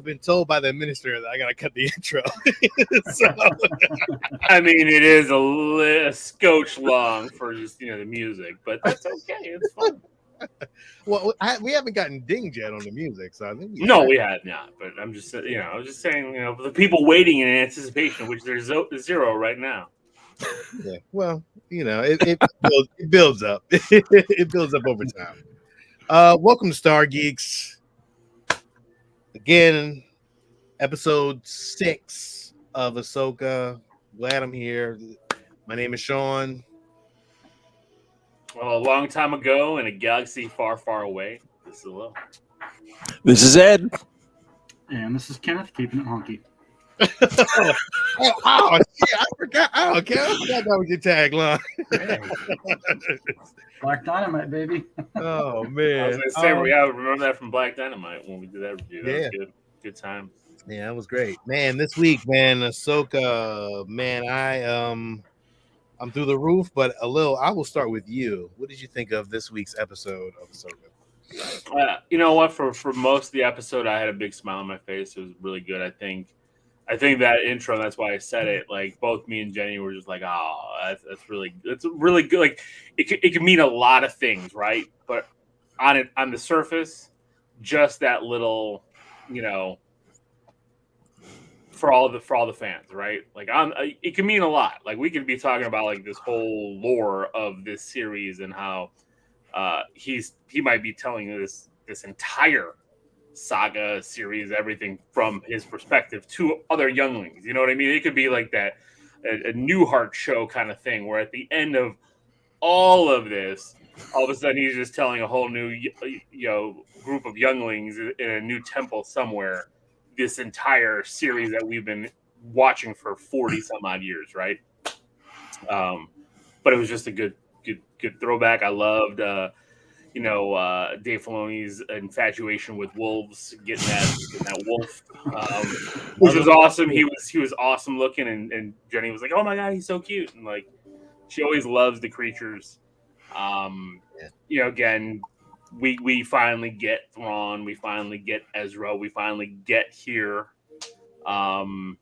been told by the administrator that I gotta cut the intro. So, I mean, it is a scotch long for just the music, but that's okay. It's fun. well, we haven't gotten dinged yet on the music, so I think we have not. But I'm just I was just saying, for the people waiting in anticipation, which there's zero right now. Yeah, well, it builds up. It builds up over time. Welcome to Stargeekz. Again, episode 6 of Ahsoka. Glad I'm here. My name is Sean. Well, a long time ago in a galaxy far, far away. This is Will. This is Ed. And this is Kenneth, keeping it honky. Oh, shit, I forgot. I forgot that was your tagline. Black Dynamite, baby. Oh, man. I was going to say, remember that from Black Dynamite when we did that review. That was good time. Yeah, that was great. Man, this week, man, Ahsoka, man, I'm through the roof, but I will start with you. What did you think of this week's episode of Ahsoka? You know what? For most of the episode, I had a big smile on my face. It was really good. I think that intro, that's why I said it. Like both me and Jenny were just like, "Oh, that's really good." Like it can mean a lot of things, right? But on the surface, just that little, for all the fans, right? Like it can mean a lot. Like we could be talking about like this whole lore of this series and how he might be telling this entire saga series, everything from his perspective to other younglings. You know what I mean? It could be like that a Newhart show kind of thing, where at the end of all of this, all of a sudden he's just telling a whole new group of younglings in a new temple somewhere this entire series that we've been watching for 40 some odd years, right? But it was just a good throwback. I loved Dave Filoni's infatuation with wolves, getting that wolf, which was awesome. He was awesome looking, and Jenny was like, "Oh my god, he's so cute!" And like, she always loves the creatures. Again, we finally get Thrawn, we finally get Ezra, we finally get here. I'm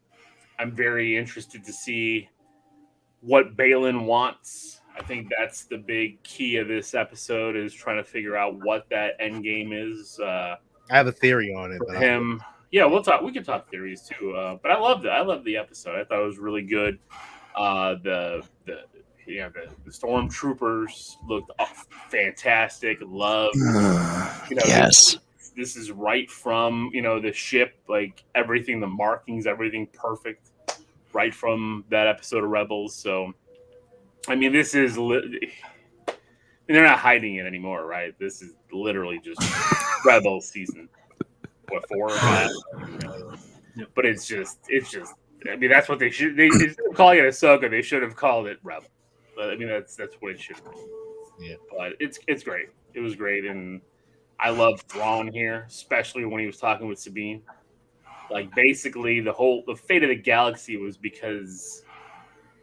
very interested to see what Baylan wants. I think that's the big key of this episode, is trying to figure out what that end game is. I have a theory on it. For him. Yeah, we can talk theories too. But I loved it. I loved the episode. I thought it was really good. The stormtroopers looked fantastic. Loved. Yes. This is right from the ship, like everything, the markings, everything perfect, right from that episode of Rebels. So. I mean, this is they're not hiding it anymore, right? This is literally just Rebel season, 4 or 5? But it's just. I mean, that's what they should. They call it Ahsoka. They should have called it Rebel. But I mean, that's what it should be. Yeah. But it's great. It was great, and I love Thrawn here, especially when he was talking with Sabine. Like basically, the fate of the galaxy was because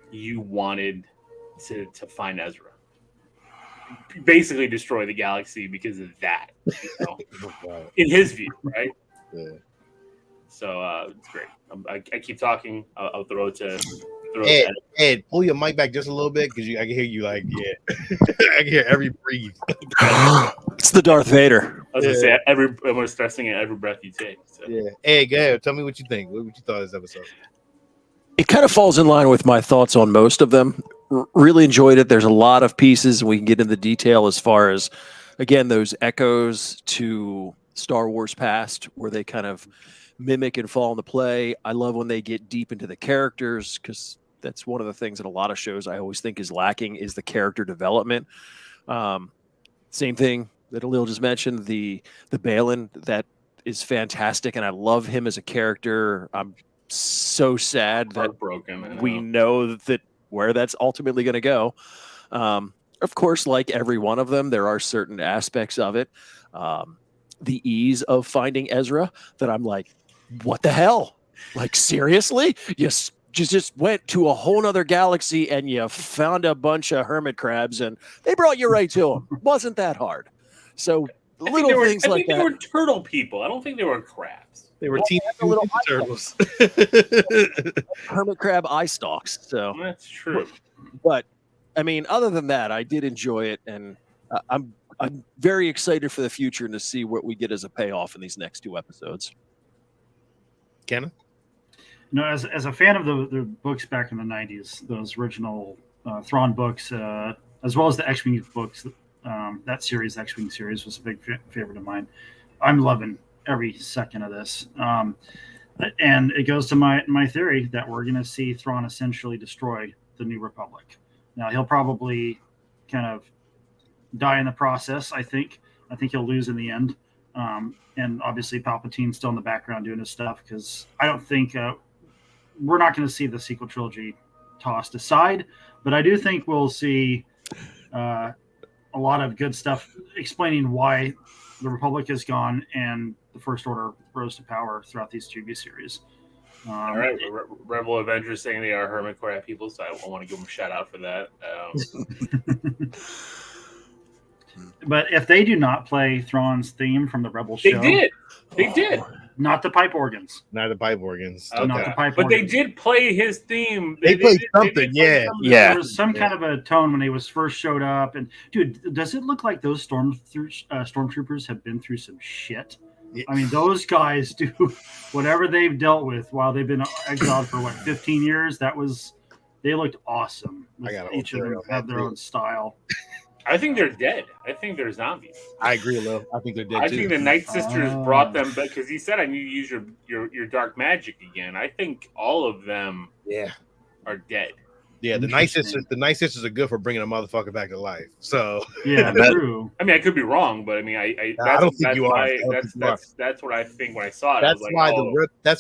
you wanted to find Ezra. Basically destroy the galaxy because of that, in his view, right? Yeah. So it's great. I keep talking. I'll throw it to Ed, pull your mic back just a little bit, because I can hear you like, I can hear every breathe. It's the Darth Vader. I was going to say, I'm going to start singing every breath you take. So. Yeah. Hey, go ahead. Tell me what you think. What you thought of this episode? It kind of falls in line with my thoughts on most of them. Really enjoyed it. There's a lot of pieces, and we can get into detail as far as, again, those echoes to Star Wars past, where they kind of mimic and fall into play. I love when they get deep into the characters, because that's one of the things in a lot of shows I always think is lacking, is the character development. Same thing that Alil just mentioned, the Baylan, that is fantastic, and I love him as a character. I'm so sad that we know that where that's ultimately going to go. Of course, like every one of them, there are certain aspects of it. The ease of finding Ezra that I'm like, what the hell? Like, seriously? You just went to a whole nother galaxy and you found a bunch of hermit crabs and they brought you right to them. Wasn't that hard. So little things like that. They were turtle people. I don't think they were crabs. They were Well, Teenage a little Mutant Ninja Turtles. hermit crab eye stalks. So, That's true. but I mean, other than that, I did enjoy it, and I'm very excited for the future and to see what we get as a payoff in these next 2 episodes. Kenna? No, as a fan of the books back in the '90s, those original Thrawn books, as well as the X-Wing books, that series, the X-Wing series, was a big favorite of mine. I'm loving every second of this, and it goes to my theory that we're going to see Thrawn essentially destroy the New Republic. Now he'll probably kind of die in the process. I think he'll lose in the end, and obviously Palpatine's still in the background doing his stuff because I don't think. We're not going to see the sequel trilogy tossed aside, but I do think we'll see a lot of good stuff explaining why the Republic is gone and the First Order rose to power throughout these TV series. All right, Rebel Avengers saying they are hermit crab people, so I want to give them a shout out for that. But if they do not play Thrawn's theme from the Rebel show, they did. Not the pipe organs. Not the pipe organs. Okay. Not the pipe but organs. they did play his theme. They played something, yeah. There was some kind of a tone when they first showed up. And dude, does it look like those stormtroopers have been through some shit? Yeah. I mean, those guys do whatever they've dealt with while they've been exiled for 15 years. They looked awesome. Each of them have their own style. I think they're dead. I think they're zombies. I agree, Lil. I think they're dead. I think the Night Sisters brought them back because he said, "I need to use your dark magic again." I think all of them, are dead. Yeah, the Night Sisters are good for bringing a motherfucker back to life. So yeah, true. I mean, I could be wrong, but I mean, I don't think you are. That's what I think when I saw it. That's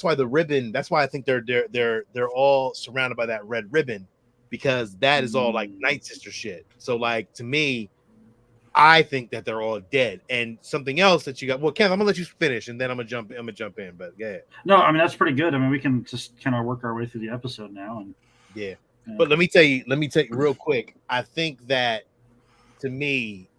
why the ribbon. That's why I think they're all surrounded by that red ribbon. Because that is all like Night Sister shit. So, like, to me, I think that they're all dead. And something else that you got. Well, Kev, I'm gonna let you finish, and then I'm gonna jump in. But yeah, no, I mean that's pretty good. I mean, we can just kind of work our way through the episode now, and But let me tell you real quick. I think that to me,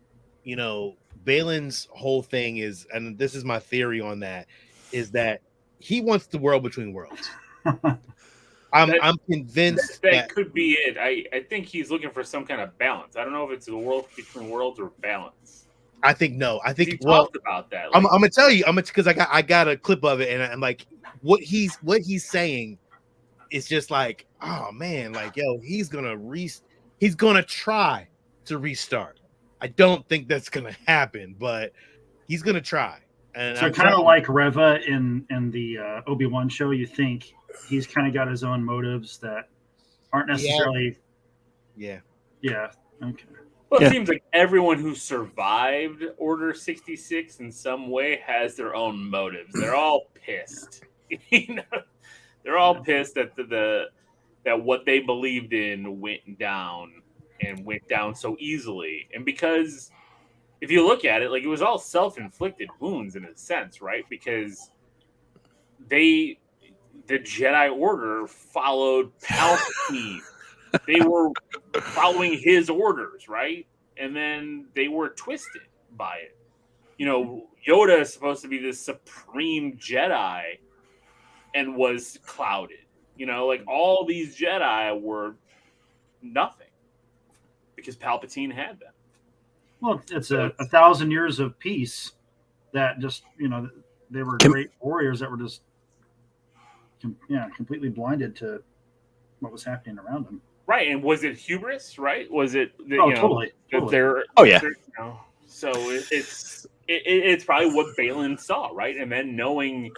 Balin's whole thing is, and this is my theory on that, is that he wants the world between worlds. I'm convinced that could be it. I think he's looking for some kind of balance. I don't know if it's the world between worlds or balance. I think no. I think he talked about that. Like, I'm gonna tell you. Because I got a clip of it, and I'm like, what he's saying is just like, oh man, like yo, he's gonna try to restart. I don't think that's gonna happen, but he's gonna try. And so kind of like Reva in the Obi-Wan show, you think he's kind of got his own motives that aren't necessarily. Yeah. Okay. Well, it seems like everyone who survived Order 66 in some way has their own motives. They're all pissed. They're all pissed that that what they believed in went down so easily. And because if you look at it, like it was all self-inflicted wounds in a sense, right? Because the Jedi Order followed Palpatine. They were following his orders, right? And then they were twisted by it. Yoda is supposed to be this supreme Jedi and was clouded. Like all these Jedi were nothing because Palpatine had them. Well, it's a 1,000 years of peace that just, they were great warriors that were just completely blinded to what was happening around them. Right, and was it hubris? Right? Was it? Totally. So it's probably what Balin saw, right? And then knowing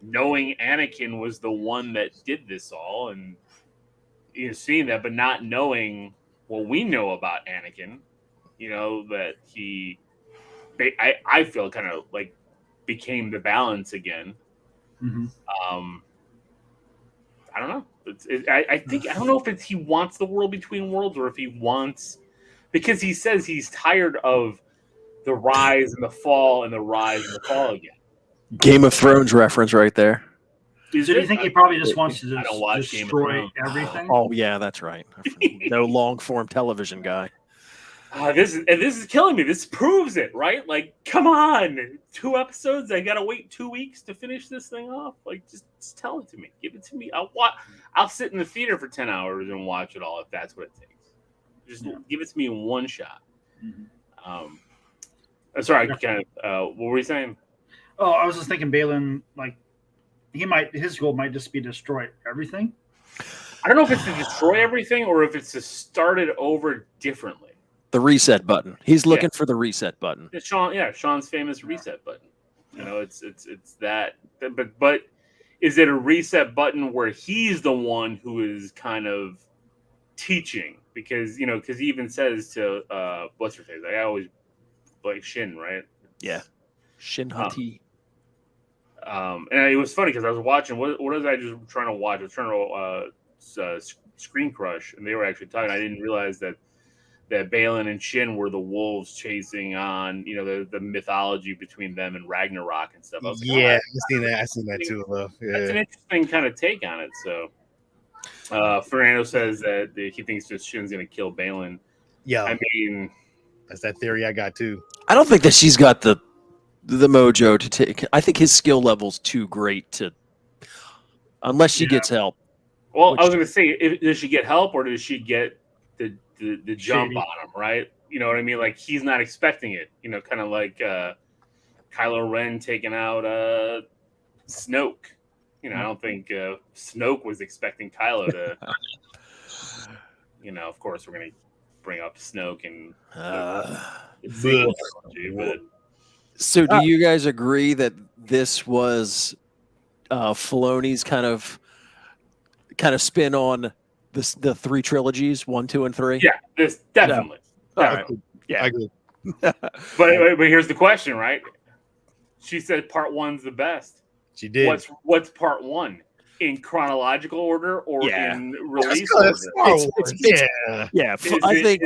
Anakin was the one that did this all, and seeing that, but not knowing what we know about Anakin, that I feel kind of like became the balance again. Mm-hmm. I don't know. I don't know if he wants the world between worlds or if he wants, because he says he's tired of the rise and the fall and the rise and the fall again. Game of Thrones reference right there. So do you think he probably just wants to destroy everything? Oh yeah, that's right. No long form television guy. This is killing me. This proves it, right? Like, come on, 2 episodes. I gotta wait 2 weeks to finish this thing off. Like, just tell it to me. Give it to me. I'll sit in the theater for 10 hours and watch it all if that's what it takes. Just give it to me in one shot. I'm sorry, what were you saying? Oh, I was just thinking, Balin, like his goal might just be to destroy everything. I don't know if it's to destroy everything or if it's to start it over differently. The reset button. He's looking for the reset button. Sean's famous reset button. You know, it's that. But is it a reset button where he's the one who is kind of teaching? Because he even says to what's her face? I always like Shin, right? Yeah, Shin Hati. And it was funny because I was watching. What was I just trying to watch? I was trying to Screen Crush, and they were actually talking. I didn't realize that Balin and Shin were the wolves chasing on, the mythology between them and Ragnarok and stuff. I was like, I've seen that. I've seen that too. Yeah. That's an interesting kind of take on it. So, Fernando says that he thinks just Shin's going to kill Balin. Yeah, I mean, that's that theory I got too. I don't think that she's got the mojo to take. I think his skill level's too great unless she gets help. Well, I was going to say, does she get help or does she get the jump on him, right? You know what I mean? Like, he's not expecting it. Kind of like Kylo Ren taking out Snoke. I don't think Snoke was expecting Kylo to. Of course, we're going to bring up Snoke and. So, do you guys agree that this was Filoni's kind of spin on the 3 trilogies, 1, 2, and 3? Yeah, this definitely. Right. Yeah, I agree. but here's the question, right? She said part 1's the best. She did. What's part 1 in chronological order or in release order? Yeah. I think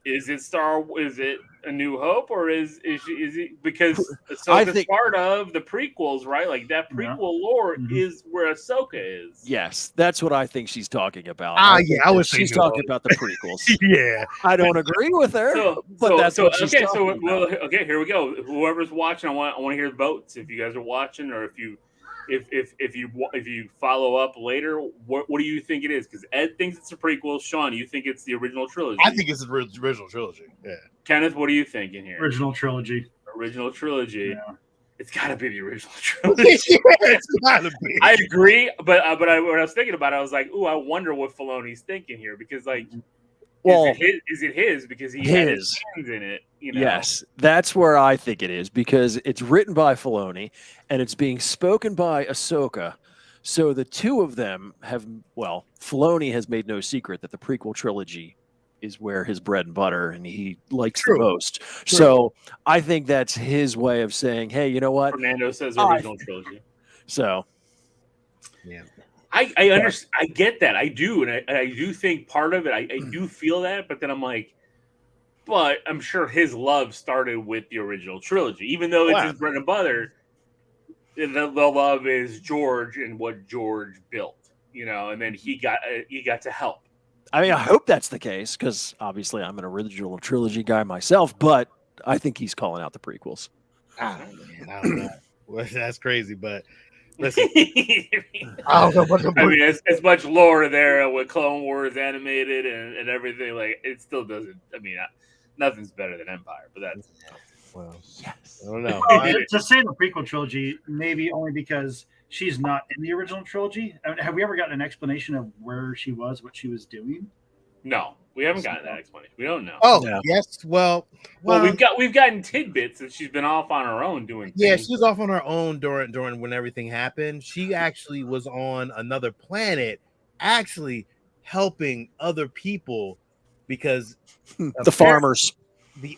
is it Star? Is it A New Hope or is it because I Ahsoka's think part of the prequels, right? Like that prequel lore is where Ahsoka is. Yes, that's what I think she's talking about. I was she's talking about the prequels. Yeah, I don't agree with her, but that's what she's talking about. Okay, here we go. Whoever's watching, I want to hear the votes. If you guys are watching, or if you follow up later, what do you think it is? Because Ed thinks it's a prequel. Sean, you think it's the original trilogy? I think it's the original trilogy. Yeah. Kenneth, what are you thinking here? Original trilogy. Original trilogy. Yeah. It's got to be the original trilogy. It's gotta be. I agree, but when I was thinking about it, I was like, "Ooh, I wonder what Filoni's thinking here," because is it his because he had his hands in it? Yes, that's where I think it is because it's written by Filoni and it's being spoken by Ahsoka. So the two of them Filoni has made no secret that the prequel trilogy is where his bread and butter and he likes the most. True. So I think that's his way of saying, hey, you know what? Fernando says original trilogy. So, yeah. I understand. I get that. I do. And I do think part of it, I do feel that. But then I'm like, but I'm sure his love started with the original trilogy. Even though it's his bread and butter, the love is George and what George built, and then he got to help. I mean, I hope that's the case because obviously I'm an original trilogy guy myself, but I think he's calling out the prequels. I don't know. Well, that's crazy, but listen. I mean, it's much lore there with Clone Wars animated and everything. Like, it still doesn't. I mean, nothing's better than Empire, but that's. Well, yes. I don't know. To say the prequel trilogy, maybe only because she's not in the original trilogy. I mean, have we ever gotten an explanation of where she was, what she was doing? No, we haven't gotten that explanation. We don't know. Oh, yes. Well, we've gotten tidbits that she's been off on her own doing. Yeah, things. she was off on her own during when everything happened. She actually was on another planet, actually helping other people because the farmers. The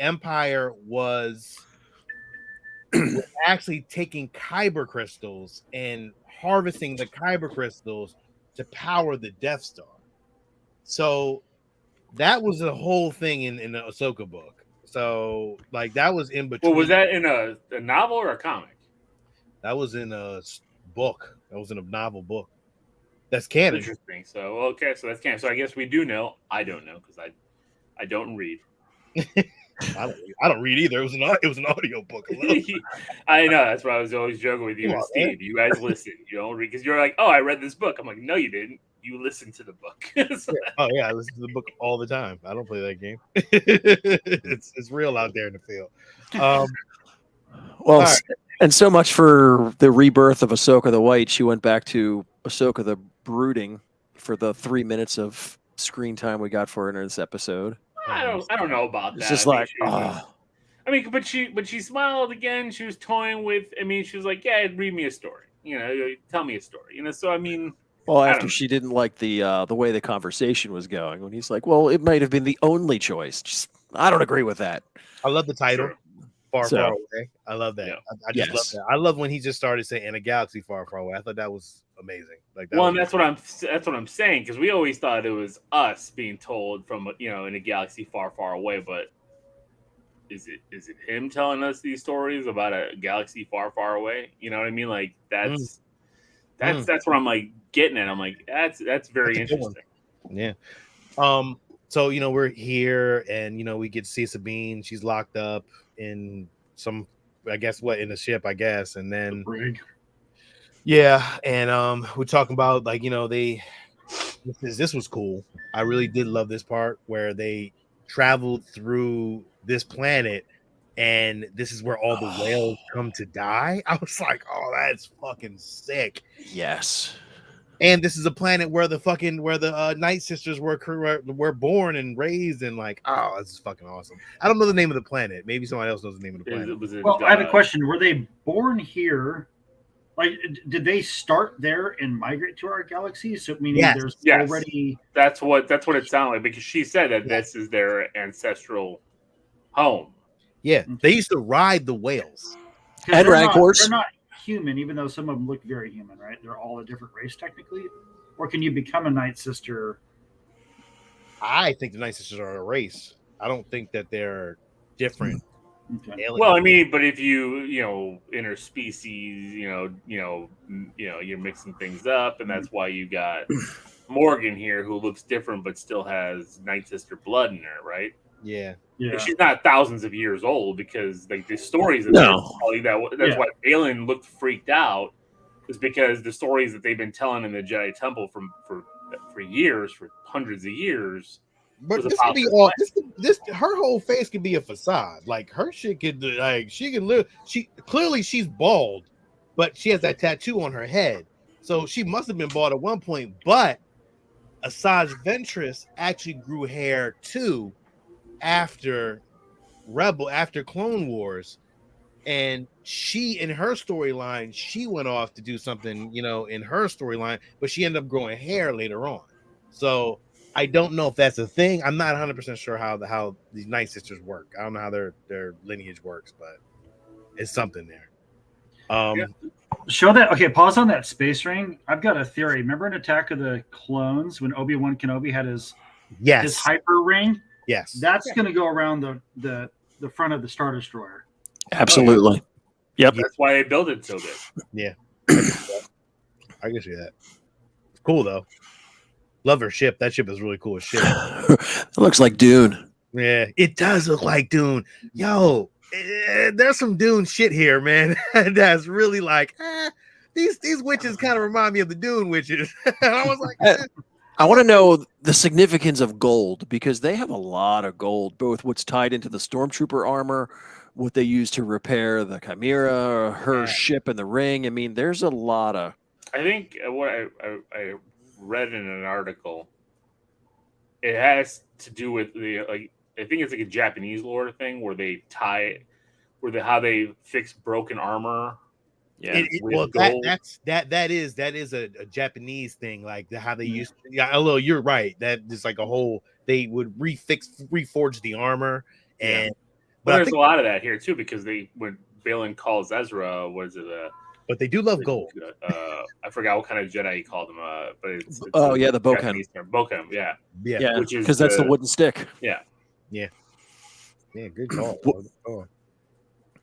Empire was actually taking kyber crystals and harvesting the kyber crystals to power the Death Star. So that was the whole thing in the Ahsoka book. So that was in between. Well, was that in a novel or a comic? That was in a book. That was in a novel book. That's canon. Interesting. So so that's canon. So I guess we do know. I don't know because I I don't read. I don't read either. It was an audio book. I know. That's why I was always joking with you Come and on, Steve. man. You guys listen. You don't read because you're like, oh, I read this book. I'm like, no, you didn't. You listened to the book. So- Oh yeah, I listen to the book all the time. I don't play that game. It's real out there in the field. Well, right. and so much for the rebirth of Ahsoka the White. She went back to Ahsoka the Brooding for the 3 minutes of screen time we got for her in this episode. I don't know about It's that. just I think like, she was- I mean, but she smiled again. She was toying with. I mean, she was like, "Yeah, read me a story. You know, tell me a story." You know, so I mean, well, I after don't she didn't like the way the conversation was going, when he's like, "Well, it might have been the only choice." Just, I don't agree with that. I love the title. Sure. Far, So- far away. I love that. Yeah. I just love Yes. that. I love when he just started saying "in a galaxy far, far away." I thought that was amazing. Like that. well, was- and that's what I'm saying because we always thought it was us being told from in a galaxy far, far away. But is it him telling us these stories about a galaxy far, far away? You know what I mean? Like that's what I'm like getting at. I'm like that's very That's a good one. interesting. Yeah. So we're here, and we get to see Sabine. She's locked up in some, I guess, in a ship, I guess, and then Brig. yeah, and we're talking about like this was cool. I really did love this part where they traveled through this planet, and this is where all the whales come to die. I was like, oh, that's fucking sick. Yes. And this is a planet where the Night Sisters were born and raised, and like, oh, this is fucking awesome. I don't know the name of the planet. Maybe somebody else knows the name of the planet. Well, I have a question. Were they born here? Like, did they start there and migrate to our galaxy? So meaning there's already. That's what it sounded like because she said that this is their ancestral home. Yeah, they used to ride the whales. And rancors. They're not human, even though some of them look very human, right? They're all a different race technically. Or can you become a Night Sister? I think the Night Sisters are a race. I don't think that they're different. Okay. Well, I mean, but if you interspecies, you're mixing things up, and that's why you got Morgan here, who looks different but still has Night Sister blood in her, right? Yeah. And she's not thousands of years old because like the stories that that's why Balin looked freaked out, is because the stories that they've been telling in the Jedi Temple for years, for hundreds of years. But this could be all this her whole face could be a facade. Like her shit could she can live. She's bald, but she has that tattoo on her head. So she must have been bald at one point. But Asajj Ventress actually grew hair too after Clone Wars. And she, in her storyline, she went off to do something, in her storyline, but she ended up growing hair later on. So I don't know if that's a thing. I'm not 100% sure how these Night Sisters work. I don't know how their lineage works, but it's something there. Show that. Okay, pause on that space ring. I've got a theory. Remember in Attack of the Clones when Obi-Wan Kenobi had his hyper ring? Yes. That's going to go around the front of the Star Destroyer. Absolutely. Yep. That's why they built it so good. Yeah. I can see that. It's cool though. Love her ship. That ship is really cool as shit. It looks like Dune. Yeah, it does look like Dune. Yo, there's some Dune shit here, man. That's really like these witches kind of remind me of the Dune witches. And I was like, I want to know the significance of gold because they have a lot of gold, both what's tied into the stormtrooper armor, what they use to repair the Chimera, her ship and the ring. I mean, there's a lot of. I think what I read in an article, it has to do with I think it's like a Japanese lore thing where they tie it, how they fix broken armor. Yeah, that is a Japanese thing, like how they used to, although you're right, that is like a whole, they would reforge the armor, and but there's a lot of that here too, because when Balin calls Ezra, what is it? But they do love gold. I forgot what kind of Jedi he called him, but it's the Boken. Boken, yeah, because that's the wooden stick. Yeah, good call.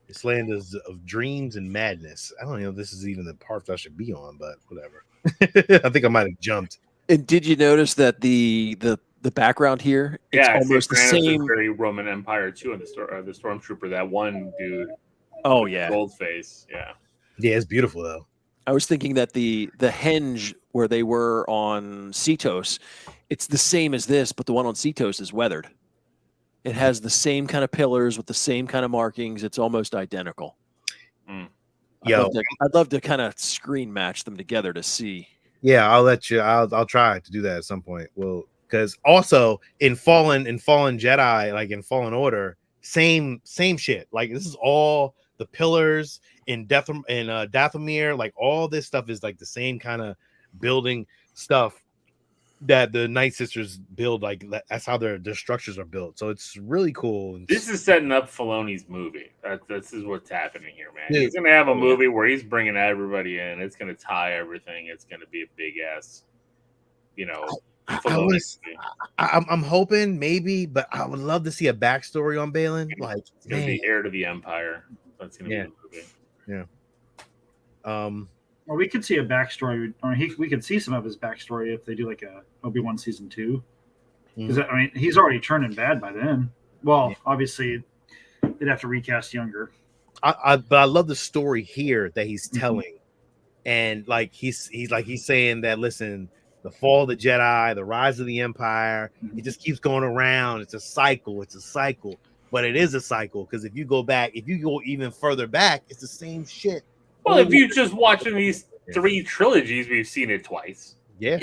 This land is of dreams and madness. I don't know if this is even the part I should be on, but whatever. I think I might have jumped. And did you notice that the the background here, it's Yeah, almost the Xanatos is same. very Roman Empire too. In the stormtrooper, that one dude, Oh with the yeah, gold face. Yeah, Yeah, it's beautiful though. I was thinking that the henge where they were on Cetos, it's the same as this, but the one on Cetos is weathered. It has the same kind of pillars with the same kind of markings. It's almost identical. Mm. I'd love to kind of screen match them together to see. Yeah, I'll let you. I'll try to do that at some point. Well, because also in Fallen Jedi, like in Fallen Order, same shit. Like this is all the pillars in Dathomir. Like all this stuff is like the same kind of building stuff that the Night Sisters build. Like that's how their structures are built. So it's really cool. This is setting up Filoni's movie. This is what's happening here, man. Dude. He's gonna have a movie where he's bringing everybody in. It's gonna tie everything. It's gonna be a big ass, I'm hoping maybe, but I would love to see a backstory on Balin. Like it's gonna be heir to the Empire. That's gonna be the movie. Yeah. Well, we could see a backstory. I mean, we could see some of his backstory if they do like a Obi-Wan season 2. Because I mean, he's already turning bad by then. Well, obviously, they'd have to recast younger. But I love the story here that he's telling, and like he's saying that listen, the fall of the Jedi, the rise of the Empire, it just keeps going around. It's a cycle. But it is a cycle because if you go even further back, it's the same shit. Well, if you just watching these 3 trilogies, we've seen it twice. Yeah.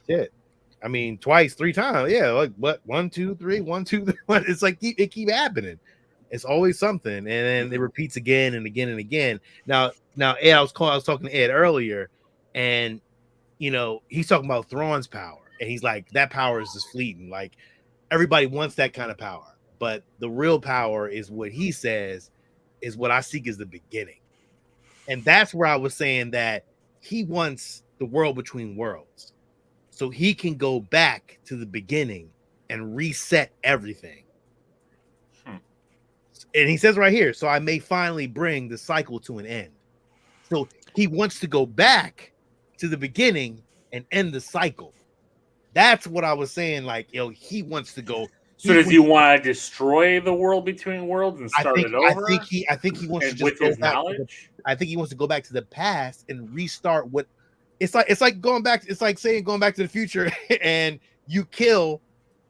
Shit. I mean, twice, 3 times. Yeah, like what? 1, 2, 3, 1, 2, 3. It's like it keep happening. It's always something, and then it repeats again and again and again. Now, Ed, I was talking to Ed earlier, and he's talking about Thrawn's power, and he's like, that power is just fleeting. Like everybody wants that kind of power, but the real power is what he says is what I seek is the beginning. And that's where I was saying that he wants the world between worlds so he can go back to the beginning and reset everything. And he says right here, so I may finally bring the cycle to an end. So he wants to go back to the beginning and end the cycle. That's what I was saying. Like, he wants to go. So does he want to destroy the world between worlds and start it over? I think he wants to just with go his back knowledge. I think he wants to go back to the past and restart what it's like going back. It's like saying going back to the future and you kill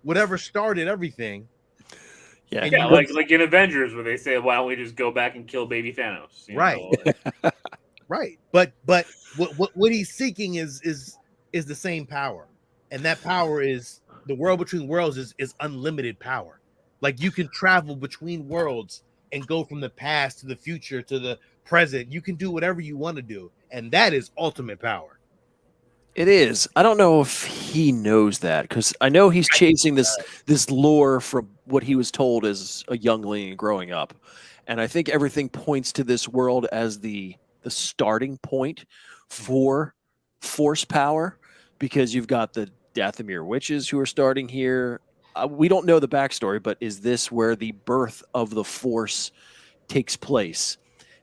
whatever started everything. Yeah, like in Avengers where they say, why don't we just go back and kill baby Thanos? Right. Right. But what he's seeking is the same power. And that power is the world between worlds is unlimited power. Like you can travel between worlds and go from the past to the future to the present. You can do whatever you want to do. And that is ultimate power. It is. I don't know if he knows that because I know he's chasing this lore from what he was told as a youngling growing up. And I think everything points to this world as the starting point for force power because you've got the Dathomir witches who are starting here. We don't know the backstory, but is this where the birth of the Force takes place?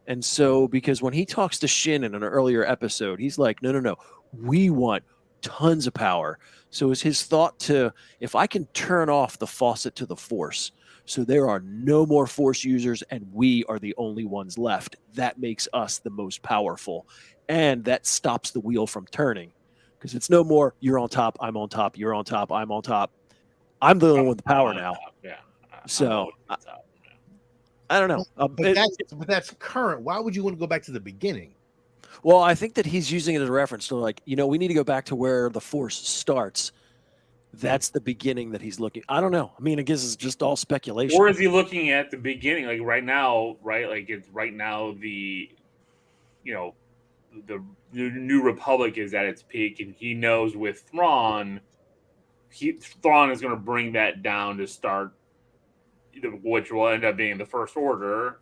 And so, because when he talks to Shin in an earlier episode, he's like, no, we want tons of power. So is his thought to, if I can turn off the faucet to the Force, so there are no more Force users and we are the only ones left, that makes us the most powerful. And that stops the wheel from turning. Because it's no more, you're on top, I'm on top, you're on top, I'm on top. I'm the only one with the power now. Yeah. So I don't know. But that's current. Why would you want to go back to the beginning? Well, I think that he's using it as a reference to like, we need to go back to where the Force starts. That's the beginning that he's looking. I don't know. I mean, I guess it's just all speculation. Or is he looking at the beginning, like right now, right? Like it's right now the New Republic is at its peak, and he knows with Thrawn, Thrawn is going to bring that down to start, which will end up being the First Order.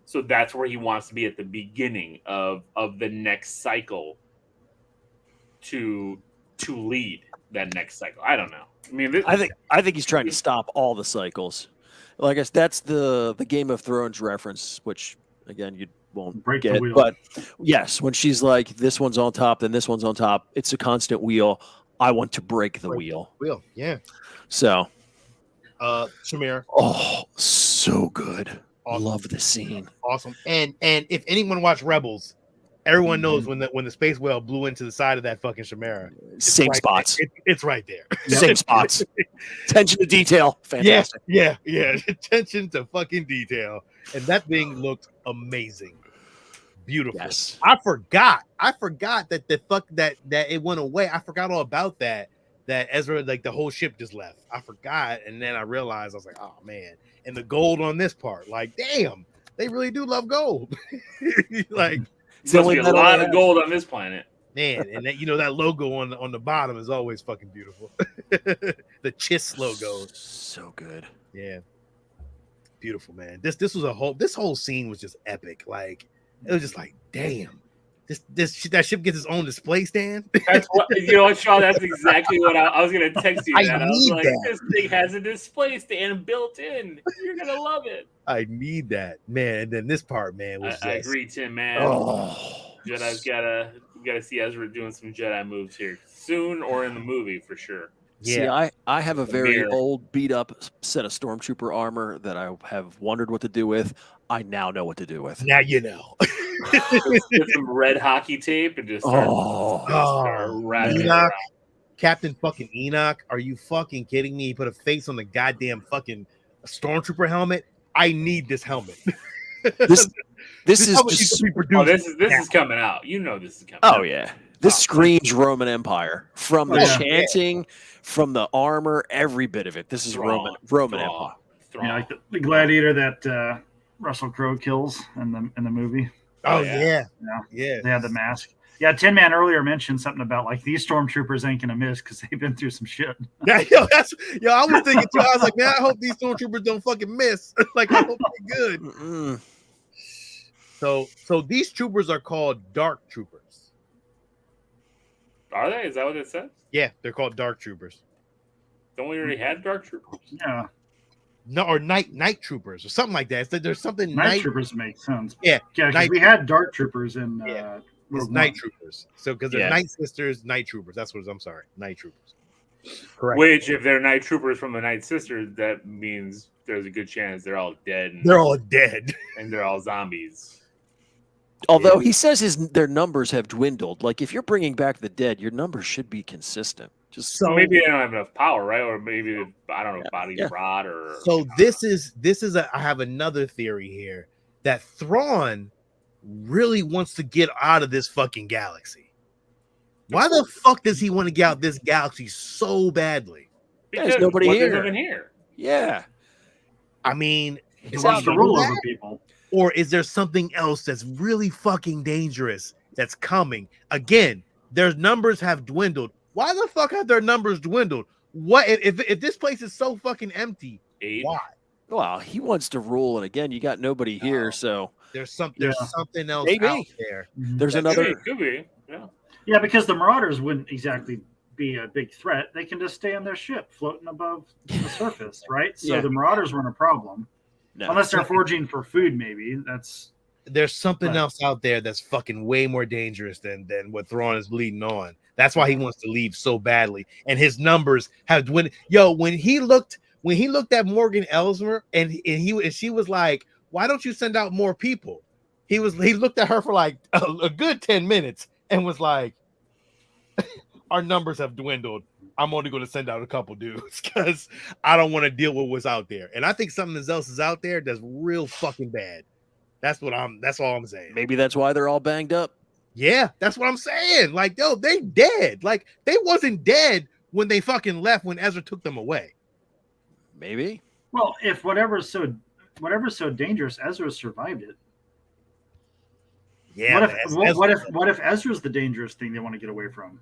So that's where he wants to be at the beginning of the next cycle to lead that next cycle. I don't know. I mean, I think he's trying to stop all the cycles. Well, I guess that's the Game of Thrones reference, which again you won't get. But yes, when she's like, this one's on top, then this one's on top. It's a constant wheel. I want to break the wheel. Yeah. So, Shamir. oh, so good. Awesome. Love the scene. Awesome. And if anyone watched Rebels, everyone knows when the space whale blew into the side of that fucking Chimera. Same spots. It's right there. Same spots. Attention to detail. Fantastic. Yeah. Attention to fucking detail. And that thing looked amazing. Beautiful. Yes. I forgot that that it went away. I forgot all about that Ezra, like the whole ship just left. I forgot, and then I realized I was like, oh man. And the gold on this part, like, damn, they really do love gold. Like, there's a lot of gold on this planet. Man, and that, that logo on the bottom is always fucking beautiful. The Chiss logo. So good. Yeah. Beautiful, man. This whole scene was just epic. Like, it was just like, damn. That ship gets its own display stand. That's what Sean. That's exactly what I was gonna text you. I was like, that. This thing has a display stand built in. You're gonna love it. I need that, man. And then this part, man, was I agree, Tim, man. Jedi's gotta see Ezra doing some Jedi moves here soon, or in the movie for sure. Yeah. See, I have a very old, beat up set of stormtrooper armor that I have wondered what to do with. I now know what to do with. Now you know. Get some red hockey tape and just start wrapping Enoch, Captain fucking Enoch. Are you fucking kidding me? He put a face on the goddamn fucking stormtrooper helmet. I need this helmet. This is coming out. You know this is coming out. Oh yeah. This screams Roman Empire. From the chanting, from the armor, every bit of it. This is Roman Empire. Like the gladiator that Russell Crowe kills in the movie. Oh yeah. They had the mask. Yeah, Tin Man earlier mentioned something about like these stormtroopers ain't gonna miss because they've been through some shit. Yeah, I was thinking too. I was like, man, I hope these stormtroopers don't fucking miss. Like, I hope they're good. Mm-mm. So these troopers are called dark troopers. Are they? Is that what it says? Yeah, they're called dark troopers. Don't we already have dark troopers? Yeah. No, or night troopers or something like that. There's something night troopers make sense. Yeah, because we had dark troopers in night troopers. So because they're night sisters, night troopers. That's what I'm sorry, night troopers. Correct. Which, if they're night troopers from the night sisters, that means there's a good chance they're all dead. They're all dead, and they're all zombies. Although he says their numbers have dwindled. Like, if you're bringing back the dead, your numbers should be consistent. So maybe they don't have enough power, right? Or maybe I don't know, bodies rot or. So this is I have another theory here that Thrawn really wants to get out of this fucking galaxy. Why the fuck does he want to get out of this galaxy so badly? Because there's nobody here. Yeah. I mean, he wants to rule over people. Or is there something else that's really fucking dangerous that's coming? Again, their numbers have dwindled. Why the fuck have their numbers dwindled? What if this place is so fucking empty? 8. Why? Well, he wants to rule, and again, you got nobody here, so there's something else out there. There's another. Could be. Yeah, because the Marauders wouldn't exactly be a big threat. They can just stay on their ship, floating above the surface, right? So the Marauders weren't a problem, unless they're foraging for food. Maybe there's something else out there that's fucking way more dangerous than what Thrawn is leading on. That's why he wants to leave so badly, and his numbers have dwindled. When he looked at Morgan Elsmer, and she was like, "Why don't you send out more people?" He looked at her for like a good 10 minutes and was like, "Our numbers have dwindled. I'm only going to send out a couple dudes because I don't want to deal with what's out there." And I think something else is out there that's real fucking bad. That's all I'm saying. Maybe that's why they're all banged up. Yeah, that's what I'm saying. Like, they dead. Like, they wasn't dead when they fucking left when Ezra took them away. Maybe. Well, if whatever's so dangerous, Ezra survived it. Yeah. What if Ezra's the dangerous thing they want to get away from?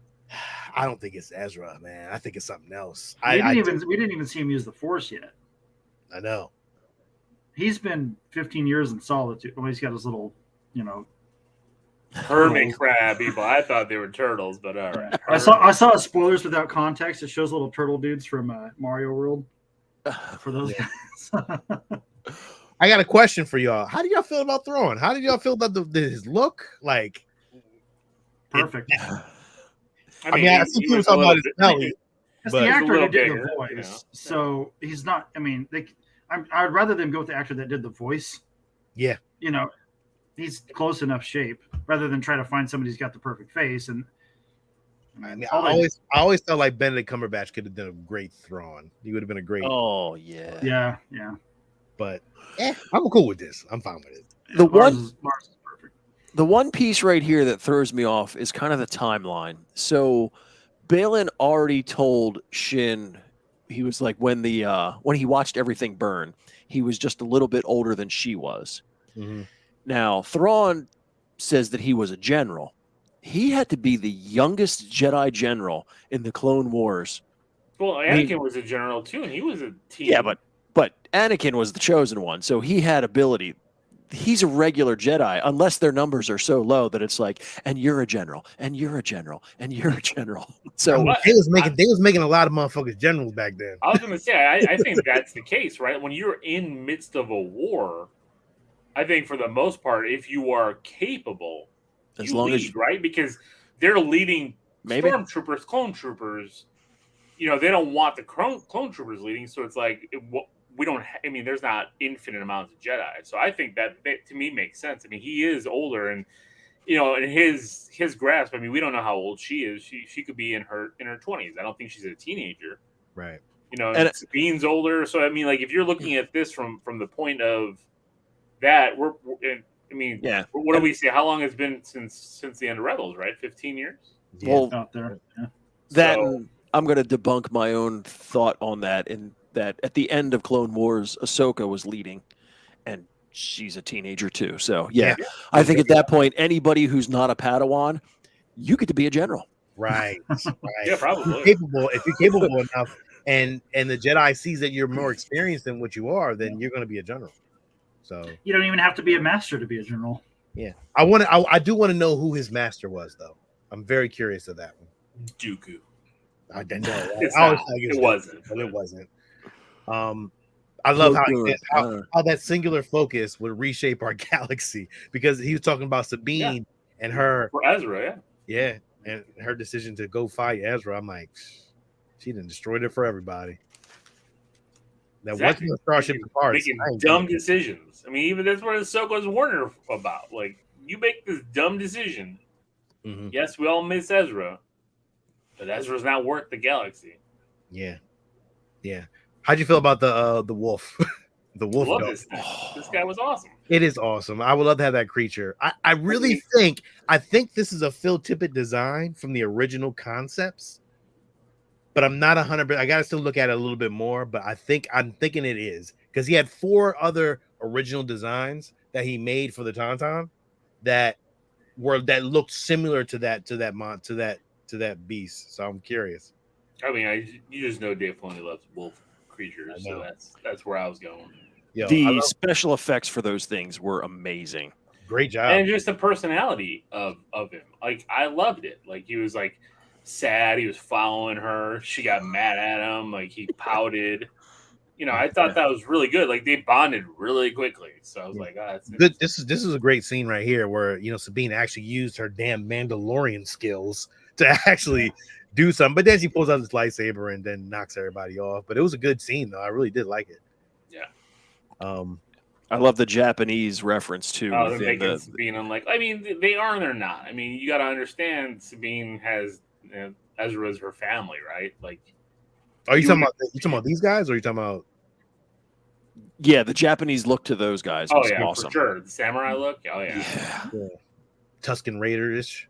I don't think it's Ezra, man. I think it's something else. We didn't even see him use the Force yet. I know. He's been 15 years in solitude. Well, he's got his little, hermit crab people. I thought they were turtles, but all right. I saw spoilers without context. It shows little turtle dudes from Mario World. For those guys. I got a question for y'all. How do y'all feel about Thrawn? How did y'all feel about his look? Like, perfect. I mean, I think he was talking about his belly. It's But the he's a actor little that did bigger, the voice, you know. so he's not. I mean, I'd rather them go with the actor that did the voice. Yeah. You know, he's close enough shape rather than try to find somebody who's got the perfect face. And I mean, I always felt like Benedict Cumberbatch could have done a great Thrawn. He would have been a great. Oh yeah. Yeah. But I'm cool with this. I'm fine with it. The Lars one is perfect. The one piece right here that throws me off is kind of the timeline. So Balin already told Shin, he was like when he watched everything burn, he was just a little bit older than she was. Mm-hmm. Now Thrawn says that he was a general. He had to be the youngest Jedi general in the Clone Wars. Well, Anakin was a general too, and he was a teen. Yeah, but Anakin was the chosen one, so he had ability. He's a regular Jedi, unless their numbers are so low that it's like, and you're a general, and you're a general, and you're a general. So they was making a lot of motherfuckers generals back then. I was going to say, I think that's the case, right? When you're in midst of a war, I think for the most part, if you are capable, as long lead, as right, because they're leading stormtroopers, clone troopers. You know, they don't want the clone troopers leading, so it's like we don't. I mean, there's not infinite amounts of Jedi, so I think that to me makes sense. I mean, he is older, and you know, in his grasp. I mean, we don't know how old she is. She could be in her 20s. I don't think she's a teenager, right? You know, and Sabine's older, so I mean, like if you're looking at this from the point of that, I mean, yeah. What do we say? How long has it been since the end of Rebels? Right, 15 years. Yeah. Well, out there. Yeah. That I'm going to debunk my own thought on that. In that, at the end of Clone Wars, Ahsoka was leading, and she's a teenager too. So yeah. I think at that point, anybody who's not a Padawan, you get to be a general. Right. Yeah, probably. If you're capable enough, and the Jedi sees that you're more experienced than what you are, then you're going to be a general. So you don't even have to be a master to be a general. Yeah, I do want to know who his master was, though. I'm very curious of that one. Dooku. I didn't know. It wasn't. But it wasn't. I love how that singular focus would reshape our galaxy, because he was talking about Sabine and her for Ezra, and her decision to go fight Ezra. I'm like, she done destroyed it for everybody. That wasn't a Starship Picard. Making dumb decisions. I mean, even that's what Ahsoka was warning her about. Like, you make this dumb decision. Mm-hmm. Yes, we all miss Ezra, but Ezra's not worth the galaxy. Yeah. How'd you feel about the wolf? The wolf. I love this thing. This guy was awesome. It is awesome. I would love to have that creature. I really think this is a Phil Tippett design from the original concepts, but I'm not 100%. I gotta still look at it a little bit more, but I'm thinking it is, because he had 4 other original designs that he made for the Tauntaun that looked similar to that beast. So I'm curious. I mean, you just know Dave Filoni loves wolf creatures, so that's where I was going. The special effects for those things were amazing. Great job. And just the personality of him. Like, I loved it. Like, he was like sad, he was following her, she got mad at him, like he pouted. You know, I thought that was really good. Like, they bonded really quickly. So I was like, that's good. This is a great scene right here where, you know, Sabine actually used her damn Mandalorian skills to actually do something. But then she pulls out this lightsaber and then knocks everybody off. But it was a good scene, though. I really did like it. Yeah. I love the Japanese reference too. They're making Sabine. I'm like, I mean, they are and they're not. I mean, you got to understand, Sabine has Ezra as her family, right? Like, are you talking about these guys, or are you talking about? Yeah, the Japanese look to those guys. Oh yeah, awesome. For sure. The samurai look. Oh yeah. Tusken Raider-ish.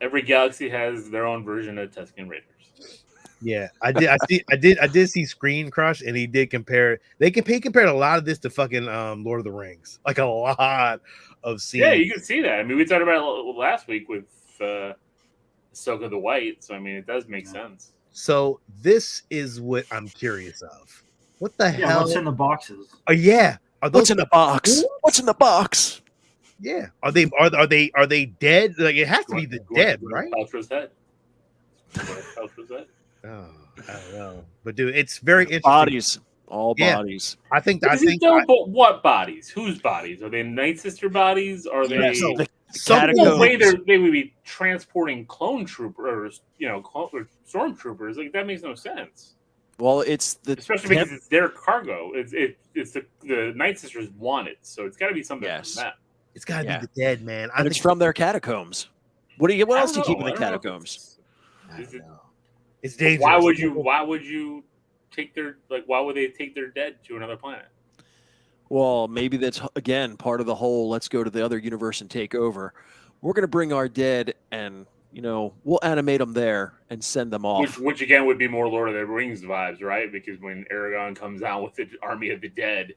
Every galaxy has their own version of Tusken Raiders. Yeah, I did see Screen Crush, and he did compare. He compared a lot of this to fucking Lord of the Rings, like a lot of scenes. Yeah, you can see that. I mean, we talked about it last week with Ahsoka the White, so I mean, it does make sense. So this is what I'm curious of. What the hell? What's in the boxes? Oh yeah, what's in the box? What's in the box? Yeah, are they dead? Like, it has to be the dead, right? Paltrow's head. Oh, I don't know, but dude, it's very interesting. Bodies, all bodies. But what bodies? Whose bodies? Are they Night Sister bodies? Are they? Something No way Catacombs. they would be transporting clone troopers, or stormtroopers. Like that makes no sense. Well, it's the Especially because it's their cargo. It's the Night Sisters want it, so it's got to be something Yes. from that. It's got to Yeah. be the dead, man. and it's from their catacombs. What I else do don't you keep in know. the I don't know if catacombs? I Is don't it- know. It's dangerous. Why would you take their why would they take their dead to another planet? Well, maybe that's again part of the whole. Let's go to the other universe and take over. We're gonna bring our dead, and we'll animate them there and send them off. Which again would be more Lord of the Rings vibes, right? Because when Aragorn comes out with the army of the dead,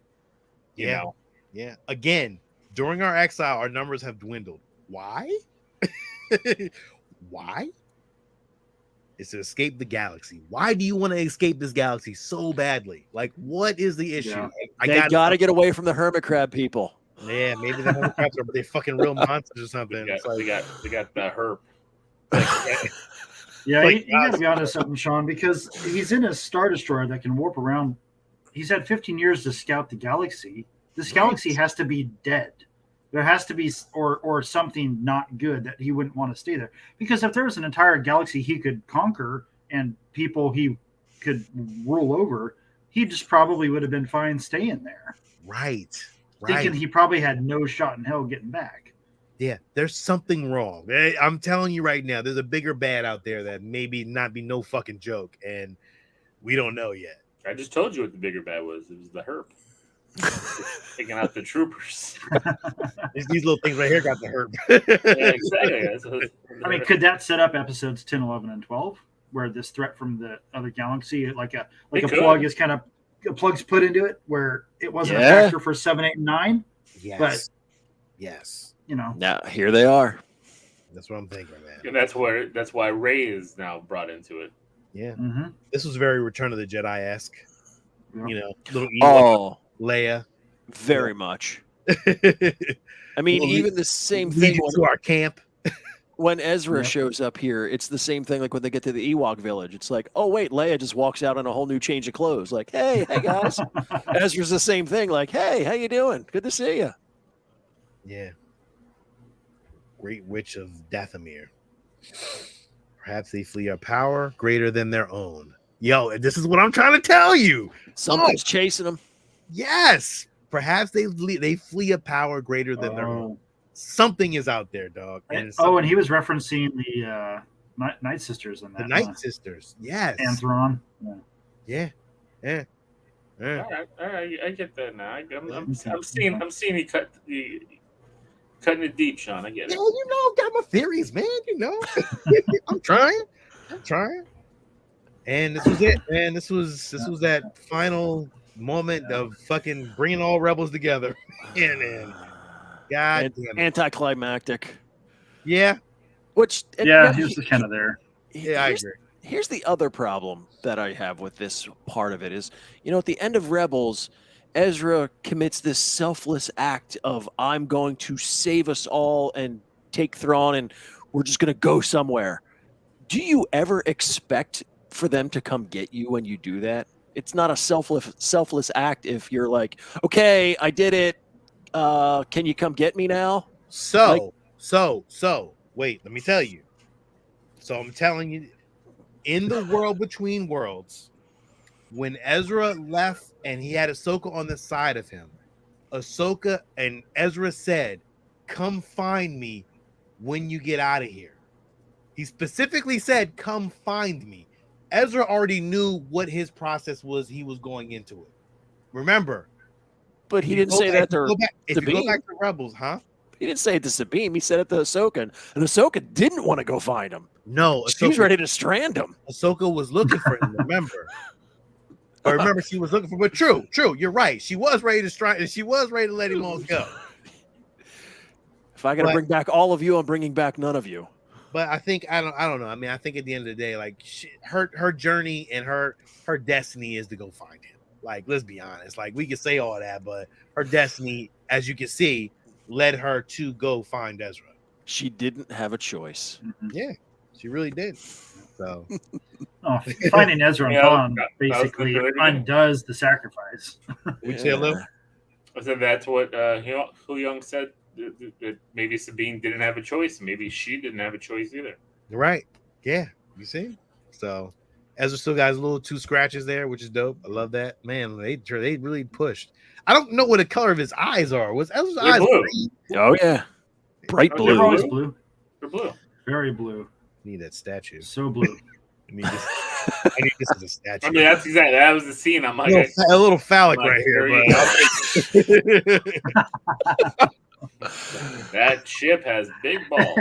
you Yeah. know, Yeah. Again, during our exile, our numbers have dwindled. Why? Why? It's to escape the galaxy. Why do you want to escape this galaxy so badly? Like, what is the issue? Yeah. They gotta get away from the hermit crab people. Yeah, maybe the Hellcats are they fucking real monsters or something. they It's like, got the herp. Yeah, Like, you got to be honest with something, Sean, because he's in a Star Destroyer that can warp around. He's had 15 years to scout the galaxy. This galaxy has to be dead. There has to be, or something not good that he wouldn't want to stay there. Because if there was an entire galaxy he could conquer and people he could rule over, he just probably would have been fine staying there. right. Thinking he probably had no shot in hell getting back. Yeah, there's something wrong. I'm telling you right now, there's a bigger bad out there that maybe not be no fucking joke, and we don't know yet. I just told you what the bigger bad was. It was the herp. Taking out the troopers. These little things right here got the hurt. Yeah, exactly. I mean, could that set up episodes 10, 11, and 12, where this threat from the other galaxy, like a It could. plug is kind of a plug's put into it, where it wasn't a Yeah. factor for 7, 8, and 9? Yes. But- Yes. Now here they are. That's what I'm thinking, man. And that's why Rey is now brought into it. Yeah. Mm-hmm. This was very Return of the Jedi-esque. Yeah. Little Ewok, Oh, Leia. very much. Lead I mean, Well, even the same thing you to our camp. when Ezra Yeah. shows up here. It's the same thing. Like when they get to the Ewok village, it's like, oh wait, Leia just walks out in a whole new change of clothes. Like, hey guys. Ezra's the same thing. Like, hey, how you doing? Good to see you. Yeah. Great Witch of Dathomir. Perhaps they flee a power greater than their own. Yo, this is what I'm trying to tell you. Something's chasing them. Yes. Perhaps they flee a power greater than their own. Something is out there, dog. And it's And he was referencing the Night Sisters in that. the Night Sisters. Yes. and Thrawn. Yeah. Yeah. Yeah. All right, I get that now. I'm seeing you cutting it deep, Sean. I get Yeah, it. got my theories, man. I'm trying. And this was it, man. This was that final moment of fucking bringing all rebels together. Yeah, man. God damn it. Anticlimactic. Yeah. Which Yeah, he was just kind of there. Yeah, I agree. Here's the other problem that I have with this part of it is, at the end of Rebels, Ezra commits this selfless act of I'm going to save us all and take Thrawn and we're just going to go somewhere. Do you ever expect for them to come get you when you do that? It's not a selfless act if you're like, okay, I did it. Can you come get me now? So, wait, let me tell you. So I'm telling you, in the world between worlds, when Ezra left and he had Ahsoka on the side of him, Ahsoka and Ezra said, "Come find me when you get out of here." He specifically said, "Come find me." Ezra already knew what his process was. He was going into it. Remember, But he didn't say that to if you go Sabine. back to Rebels, huh? He didn't say it to Sabine. He said it to Ahsoka. And Ahsoka didn't want to go find him. No, She was ready to strand him. Ahsoka was looking for him. Remember, but remember, she was looking for. But true, you're right. She was ready to strike, and she was ready to let him all go. If I got to bring back all of you, I'm bringing back none of you. But I think I don't know. I mean, I think at the end of the day, like her journey and her destiny is to go find him. Like, let's be honest. Like, we can say all that, but her destiny, as you can see, led her to go find Ezra. She didn't have a choice. Yeah, she really did. So Finding Ezra and Yeah, Thrawn that was basically the third undoes the sacrifice. we say a little. I said that's what Hu Young said maybe Sabine didn't have a choice. Maybe she didn't have a choice either. Right. Yeah. You see? So Ezra still got his little 2 scratches there, which is dope. I love that. Man, they really pushed. I don't know what the color of his eyes are. Was Ezra's They're eyes blue. green? Oh yeah, bright Oh, They're blue. always blue. They're blue. Very blue. Need that statue. So blue. I need this as a statue. I mean, that's exactly that was the scene. I'm like, a little phallic I'm like, right here, there you but that ship has big balls.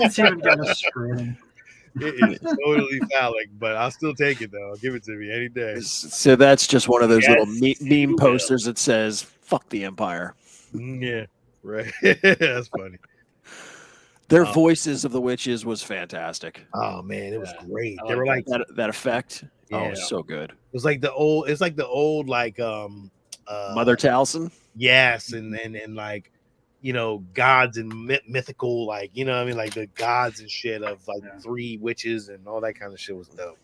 It's even got a scrotum. it is totally phallic, but I'll still take it though. Give it to me any day. So that's just one of those Yes, little you meme will. posters that says "fuck the Empire." Yeah, right. That's funny. Their voices of the witches was fantastic. Oh man, it was great. I They were like That effect, Yeah. oh, so good. it was like the old. It's like the old Mother Taliesin. Yes, and like gods and mythical, like what I mean, like the gods and shit of like 3 witches and all that kind of shit was dope.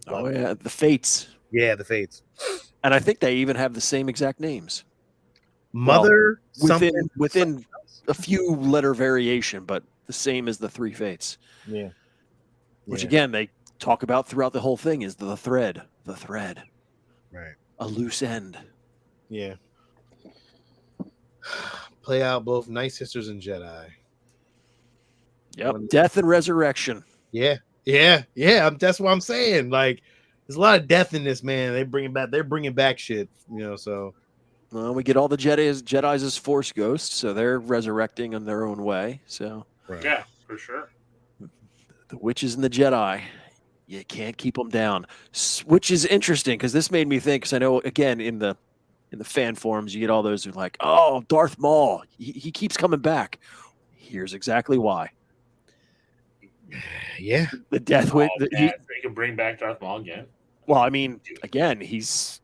Oh yeah, the Fates, Yeah, the Fates. and I think they even have the same exact names. Mother Within a few letter variation, but the same as the 3 Fates. Yeah. Which Yeah. again they talk about throughout the whole thing is the thread, Right. a loose end. Yeah. Play out both Night Sisters and Jedi. Yep, death and resurrection. Yeah. That's what I'm saying. Like, there's a lot of death in this, man. They're bringing back shit. So. Well, we get all the Jedi's as Force ghosts, so they're resurrecting in their own way. So Right. Yeah, for sure. the witches and the Jedi, you can't keep them down. Which is interesting because this made me think. Because I know again in the fan forums you get all those who are like, oh, Darth Maul, he keeps coming back. Here's exactly why. Yeah. The Death Witch. They can bring back Darth Maul again. Well, I mean, again, he's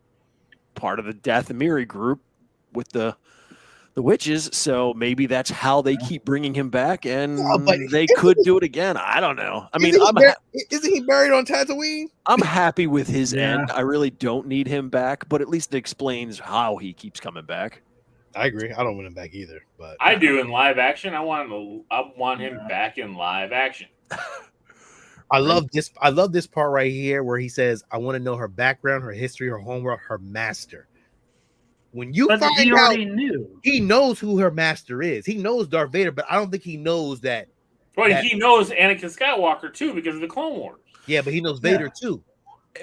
part of the Dathomiri group with the witches, so maybe that's how they keep bringing him back, and they could do it again. I don't know. I mean, isn't he buried on Tatooine? I'm happy with his Yeah. end. I really don't need him back, but at least it explains how he keeps coming back. I agree. I don't want him back either, but I do in live action. I want him back in live action. I love this. I love this part right here where he says, "I want to know her background, her history, her homeworld, her master." When you But find he out, already knew. he knows who her master is. He knows Darth Vader, but I don't think he knows that. Well, he knows Anakin Skywalker too because of the Clone Wars. Yeah, but he knows Vader too.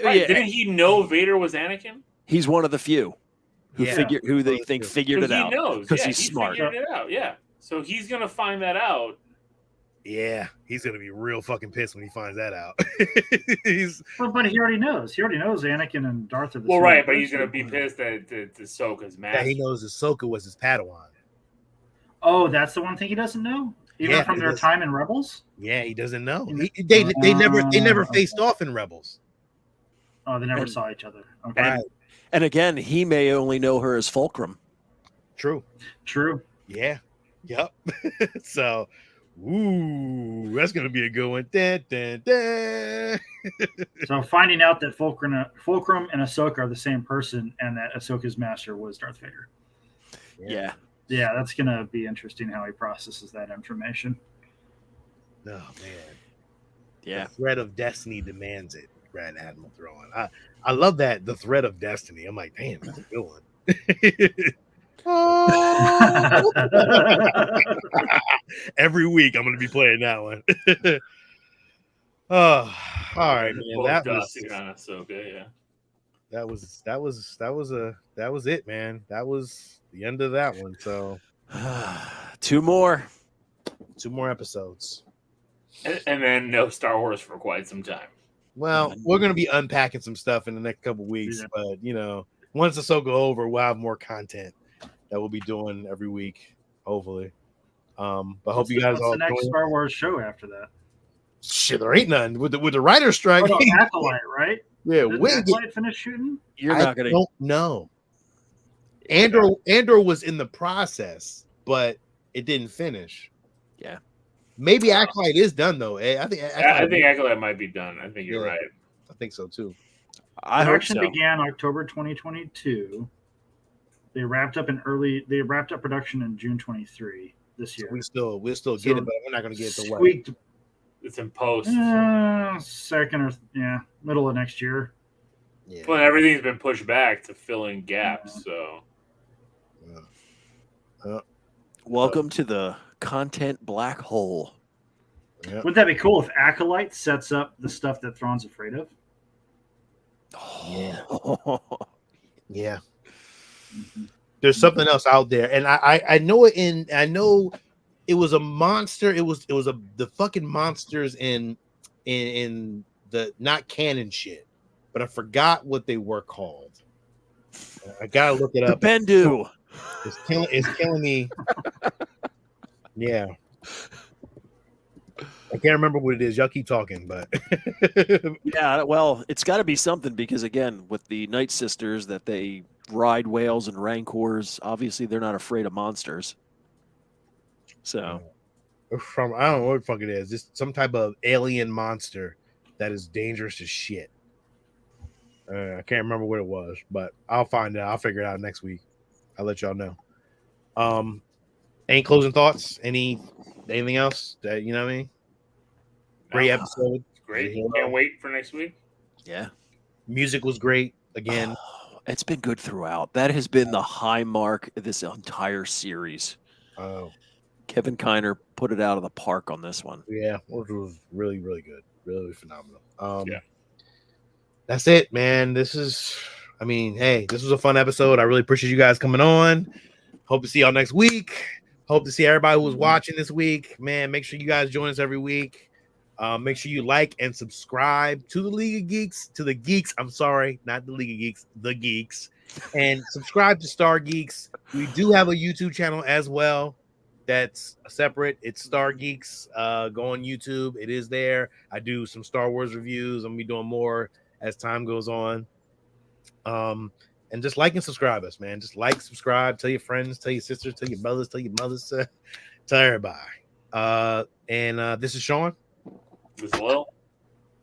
Right? Yeah, Didn't he know Vader was Anakin? he's one of the few who Yeah. who they think figured it out He knows because yeah, he's he smart. Figured it out, yeah. So he's gonna find that out. Yeah, he's gonna be real fucking pissed when he finds that out. He's But he already knows. He already knows Anakin and Darth are the Well, same right, but he's person. gonna be pissed at Ahsoka's that master. he knows Ahsoka was his Padawan. Oh, that's the one thing he doesn't know? Even Yeah, from he their does. time in Rebels? Yeah, he doesn't know. They never faced off in Rebels. Oh, they never And- saw each other. Okay. Right. And again, he may only know her as Fulcrum. True. True. Yeah. Yep. So, ooh, that's gonna be a good one. Dun, dun, dun. So finding out that Fulcrum and Ahsoka are the same person and that Ahsoka's master was Darth Vader. Yeah. Yeah, that's going to be interesting how he processes that information. Oh man. Yeah. The thread of destiny demands it. Grand Admiral throwing. I love that, the thread of destiny. I'm like, damn, that's a good one. Oh. Every week I'm gonna be playing that one. Oh, all right, man. That was Ahsoka, yeah. that was it, man. That was the end of that one. So 2 more. 2 more episodes. And then no Star Wars for quite some time. Well, we're gonna be unpacking some stuff in the next couple weeks, Yeah. but once Ahsoka over, we'll have more content that we'll be doing every week, hopefully. But I hope you guys What's all the next enjoy it. Star Wars show after that? Shit, there ain't none with the writer's strike. Oh, no, Acolyte, right? Yeah, Didn't when Acolyte finish shooting? You're I not going to. don't know. Andor was in the process, but it didn't finish. Yeah. Maybe Acolyte is done though. I think I think Acolyte might be done. I think you're Yeah. right. I think so too. I hope Production so. began October 2022. They wrapped up production in June 23 this year. We'll still get it, but we're not going to get it the way. Squeaked It's in post. second or middle of next year. Yeah. Well, everything's been pushed back to fill in gaps. So, Welcome to the content black hole. Yeah. Wouldn't that be cool if Acolyte sets up the stuff that Thrawn's afraid of? Yeah. Yeah. There's something else out there, and I know it. I know it was a monster. It was the fucking monsters in the not canon shit, but I forgot what they were called. I gotta look it up. The Bendu. It's killing me. Yeah. I can't remember what it is. Y'all keep talking, but Yeah, well, it's got to be something because again, with the Night Sisters, that they ride whales and rancors. Obviously, they're not afraid of monsters. So, I don't know what the fuck it is. Just some type of alien monster that is dangerous as shit. I can't remember what it was, but I'll find out. I'll figure it out next week. I'll let y'all know. Any closing thoughts? Anything else that you know what I mean? Great episode. Great. Can't wait for next week. yeah. Music was great again. It's been good throughout. That has been the high mark of this entire series. Oh, Kevin Kiner put it out of the park on this one. yeah, which was really, really good. Really phenomenal. Yeah. That's it, man. This was a fun episode. I really appreciate you guys coming on. Hope to see y'all next week. Hope to see everybody who was watching this week. Man, make sure you guys join us every week. Make sure you like and subscribe to the League of Geeks, to the Geeks. I'm sorry, not the League of Geeks, the Geeks. And subscribe to Stargeekz. We do have a YouTube channel as well that's separate. It's Stargeekz. Go on YouTube. It is there. I do some Star Wars reviews. I'm gonna be doing more as time goes on. And just like and subscribe us, man. Just like, subscribe, tell your friends, tell your sisters, tell your brothers, tell your mothers, tell everybody. And this is Sean. This is Lil.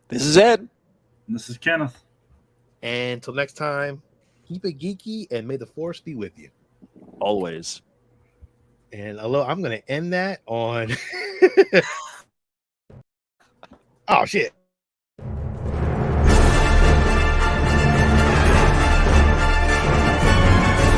This is Ed. And this is Kenneth. And until next time, keep it geeky and may the force be with you. Always. And I'm going to end that on. Oh, shit.